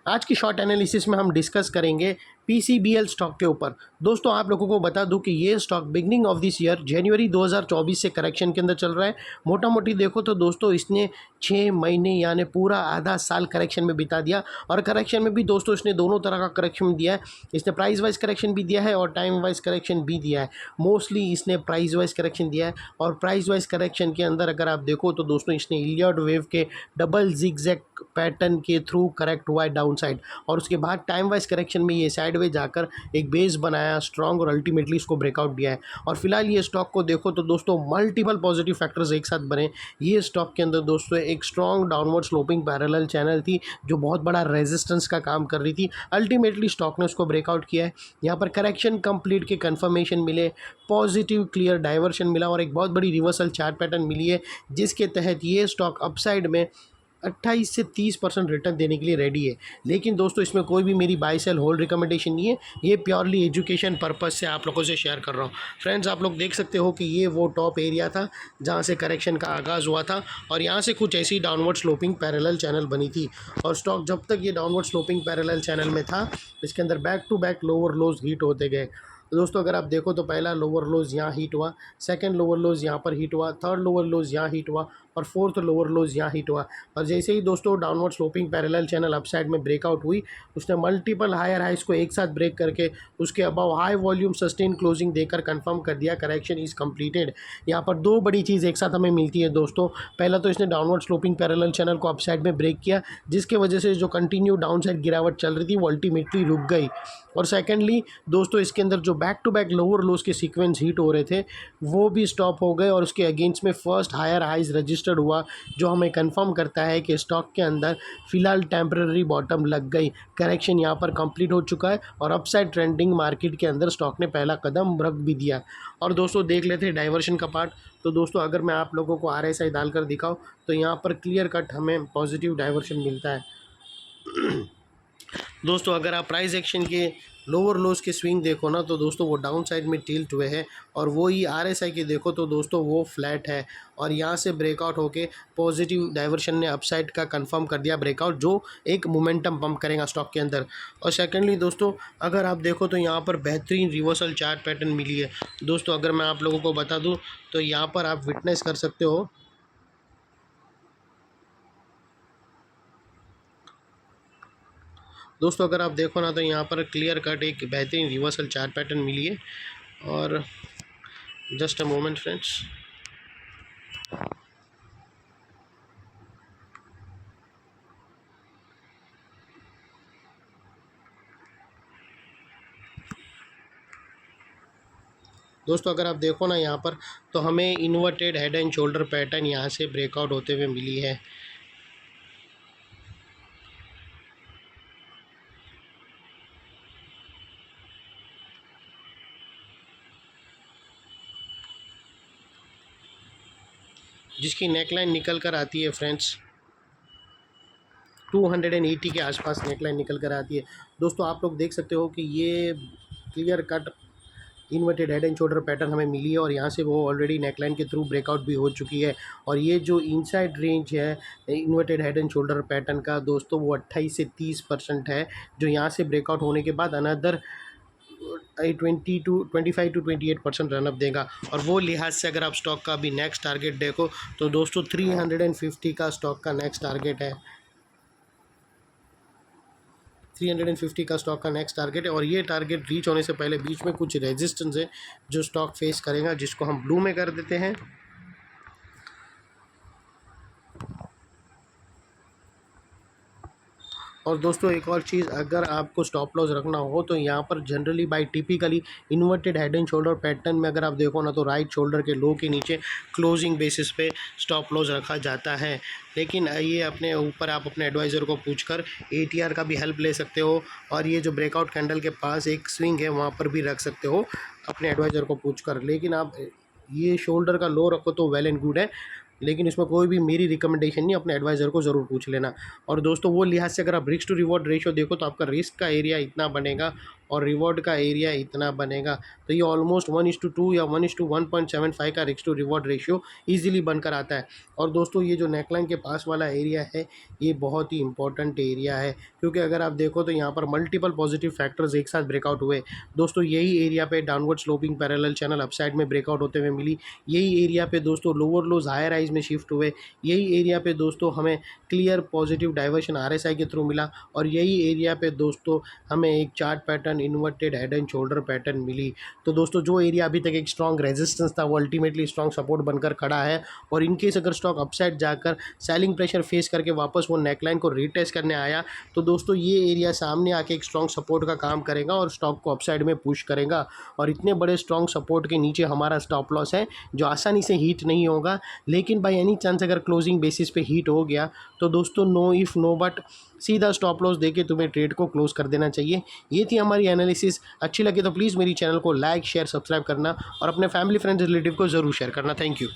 आज की short analysis में हम डिस्कस करेंगे पीसीबीएल स्टॉक के ऊपर। दोस्तों आप लोगों को बता दूं कि ये stock beginning of this year जनवरी 2024 से करेक्शन के अंदर चल रहा है। मोटा मोटी देखो तो दोस्तों इसने 6 महीने यानी पूरा आधा साल करेक्शन में बिता दिया। और करेक्शन में भी दोस्तों इसने दोनों तरह का करेक्शन दिया है। इसने प्राइस वाइज करेक्शन भी दिया है और टाइम वाइज करेक्शन भी दिया है। मोस्टली इसने प्राइस वाइज करेक्शन दिया है। और प्राइस वाइज करेक्शन के अंदर अगर आप देखो तो दोस्तों इसने इलियड वेव के डबल जिगजैग पैटर्न के थ्रू करेक्ट हुआ है डाउन साइड, और उसके बाद टाइम वाइज करेक्शन में ये साइडवेज जाकर एक बेस बनाया स्ट्रॉन्ग और अल्टीमेटली इसको ब्रेकआउट दिया है। और फिलहाल ये स्टॉक को देखो तो दोस्तों मल्टीपल पॉजिटिव फैक्टर्स एक साथ बने। ये स्टॉक के अंदर दोस्तों एक strong downward sloping parallel channel थी जो बहुत बड़ा रेजिस्टेंस का काम कर रही थी। अल्टीमेटली स्टॉक ने उसको ब्रेकआउट किया है। यहाँ पर करेक्शन कंप्लीट के कन्फर्मेशन मिले, पॉजिटिव क्लियर डाइवर्शन मिला और एक बहुत बड़ी रिवर्सल चार्ट पैटर्न मिली है, जिसके तहत ये स्टॉक अपसाइड में 28 से 30% रिटर्न देने के लिए रेडी है। लेकिन दोस्तों इसमें कोई भी मेरी बाय सेल होल्ड रिकमेंडेशन नहीं है, ये प्योरली एजुकेशन पर्पस से आप लोगों से शेयर कर रहा हूँ। फ्रेंड्स आप लोग देख सकते हो कि ये वो टॉप एरिया था जहाँ से करेक्शन का आगाज़ हुआ था और यहाँ से कुछ ऐसी डाउनवर्ड स्लोपिंग पैरेलल चैनल बनी थी। और स्टॉक जब तक ये डाउनवर्ड स्लोपिंग पैरेलल चैनल में था इसके अंदर back to back lower lows hit होते गए। दोस्तों अगर आप देखो तो पहला लोअर लोज यहाँ हीट हुआ, सेकंड लोअर लोज यहाँ पर हीट हुआ, थर्ड लोअर लोज यहाँ हीट हुआ और फोर्थ लोअर लोज यहाँ हीट हुआ। और जैसे ही दोस्तों downward sloping parallel channel upside में ब्रेकआउट हुई, उसने मल्टीपल हायर हाइस को एक साथ ब्रेक करके उसके above high volume sustain closing देकर कंफर्म कर दिया करेक्शन इज़ कंप्लीटेड। यहाँ पर दो बड़ी चीज़ एक साथ हमें मिलती है दोस्तों। पहला तो इसने डाउनवर्ड स्लोपिंग पैरेलल चैनल को अपसाइड में ब्रेक किया, जिसके वजह से जो कंटिन्यू डाउन साइड गिरावट चल रही थी वो अल्टीमेटली रुक गई। और सेकेंडली दोस्तों इसके अंदर जो back to back lower lows के सीक्वेंस हीट हो रहे थे वो भी स्टॉप हो गए और उसके अगेंस्ट में फर्स्ट हायर हाइज रजिस्टर्ड हुआ, जो हमें कंफर्म करता है कि स्टॉक के अंदर फ़िलहाल टेम्पररी बॉटम लग गई। करेक्शन यहाँ पर कंप्लीट हो चुका है और अपसाइड ट्रेंडिंग मार्केट के अंदर स्टॉक ने पहला कदम रख भी दिया। और दोस्तों देख लेते हैं डाइवर्शन का पार्ट। तो दोस्तों अगर मैं आप लोगों को RSI डालकर दिखाऊँ तो यहाँ पर क्लियर कट हमें पॉजिटिव डाइवर्शन मिलता है। दोस्तों अगर आप प्राइस एक्शन के लोअर लोज के स्विंग देखो ना तो दोस्तों वो डाउन साइड में टिल्ट हुए हैं, और वो ही RSI के देखो तो दोस्तों वो फ्लैट है। और यहाँ से ब्रेकआउट होके पॉजिटिव डाइवर्शन ने अपसाइड का कंफर्म कर दिया ब्रेकआउट, जो एक मोमेंटम पंप करेगा स्टॉक के अंदर। और सेकेंडली दोस्तों अगर आप देखो तो यहाँ पर बेहतरीन रिवर्सल चार्ट पैटर्न मिली है। दोस्तों अगर मैं आप लोगों को बता दूँ तो यहाँ पर आप विटनेस कर सकते हो दोस्तों, अगर आप देखो ना तो यहाँ पर क्लियर कट एक बेहतरीन रिवर्सल चार्ट पैटर्न मिली है। और जस्ट अ मोमेंट फ्रेंड्स, दोस्तों अगर आप देखो ना यहाँ पर तो हमें inverted head and shoulder pattern यहाँ से ब्रेकआउट होते हुए मिली है। जिसकी नेकलाइन निकल कर आती है फ्रेंड्स 280 के आसपास नेकलाइन निकल कर आती है। दोस्तों आप लोग देख सकते हो कि ये clear cut inverted head and shoulder pattern हमें मिली है और यहाँ से वो ऑलरेडी नेकलाइन के थ्रू ब्रेकआउट भी हो चुकी है। और ये जो इनसाइड रेंज है inverted head and shoulder pattern का दोस्तों वो 28 से 30% है, जो यहाँ से ब्रेकआउट होने के बाद अनदर 25 टू 28% रनअप देगा। और वो लिहाज से अगर आप स्टॉक का अभी नेक्स्ट टारगेट देखो तो दोस्तों 350 का स्टॉक का नेक्स्ट टारगेट है। 350 का स्टॉक का नेक्स्ट टारगेट है और ये टारगेट रीच होने से पहले बीच में कुछ रेजिस्टेंस है जो स्टॉक फेस करेगा, जिसको हम ब्लू में कर देते हैं। और दोस्तों एक और चीज़, अगर आपको स्टॉप लॉस रखना हो तो यहाँ पर generally by typically inverted head and shoulder pattern में अगर आप देखो ना तो राइट शोल्डर के लो के नीचे क्लोजिंग बेसिस पे स्टॉप लॉस रखा जाता है। लेकिन ये अपने ऊपर आप अपने एडवाइज़र को पूछकर ATR का भी हेल्प ले सकते हो, और ये जो ब्रेकआउट कैंडल के पास एक स्विंग है वहाँ पर भी रख सकते हो अपने एडवाइज़र को पूछकर। लेकिन आप ये शोल्डर का लो रखो तो वेल एंड गुड है, लेकिन इसमें कोई भी मेरी रिकमेंडेशन नहीं, अपने एडवाइज़र को ज़रूर पूछ लेना। और दोस्तों वो लिहाज से अगर आप रिस्क टू रिवॉर्ड रेशियो देखो तो आपका रिस्क का एरिया इतना बनेगा और रिवॉर्ड का एरिया इतना बनेगा, तो ये ऑलमोस्ट 1:2 या 1:1.75 का risk to reward ratio easily बनकर आता है। और दोस्तों ये जो नेकलाइन के पास वाला एरिया है ये बहुत ही इंपॉर्टेंट एरिया है, क्योंकि अगर आप देखो तो यहाँ पर मल्टीपल पॉजिटिव फैक्टर्स एक साथ ब्रेकआउट हुए। दोस्तों यही एरिया पे downward sloping parallel channel upside में ब्रेकआउट होते हुए मिली। यही एरिया पे दोस्तों लोअर लोज हायर हाइज में शिफ्ट हुए। यही एरिया पे दोस्तों हमें क्लियर पॉजिटिव डाइवर्शन आरएसआई के थ्रू मिला। और यही एरिया पे दोस्तों हमें एक chart pattern inverted head and shoulder pattern मिली। तो दोस्तों जो एरिया अभी तक एक स्ट्रॉन्ग रेजिस्टेंस था वो अल्टीमेटली स्ट्रॉन्ग सपोर्ट बनकर खड़ा है। और इनकेस अगर स्टॉक अपसाइड जाकर सेलिंग प्रेशर फेस करके वापस वो नेकलाइन को रीटेस्ट करने आया तो दोस्तों ये एरिया सामने आके एक स्ट्रॉन्ग सपोर्ट का काम करेगा और स्टॉक को अपसाइड में पुश करेगा। और इतने बड़े स्ट्रॉन्ग सपोर्ट के नीचे हमारा स्टॉप लॉस है जो आसानी से हीट नहीं होगा, लेकिन बाई एनी चांस अगर क्लोजिंग बेसिस पे हीट हो गया तो दोस्तों नो इफ़ नो बट सीधा स्टॉप लॉस देके तुम्हें ट्रेड को क्लोज कर देना चाहिए। ये थी हमारी एनालिसिस। अच्छी लगे तो प्लीज़ मेरी चैनल को लाइक शेयर सब्सक्राइब करना और अपने फैमिली फ्रेंड्स रिलेटिव को ज़रूर शेयर करना। Thank you.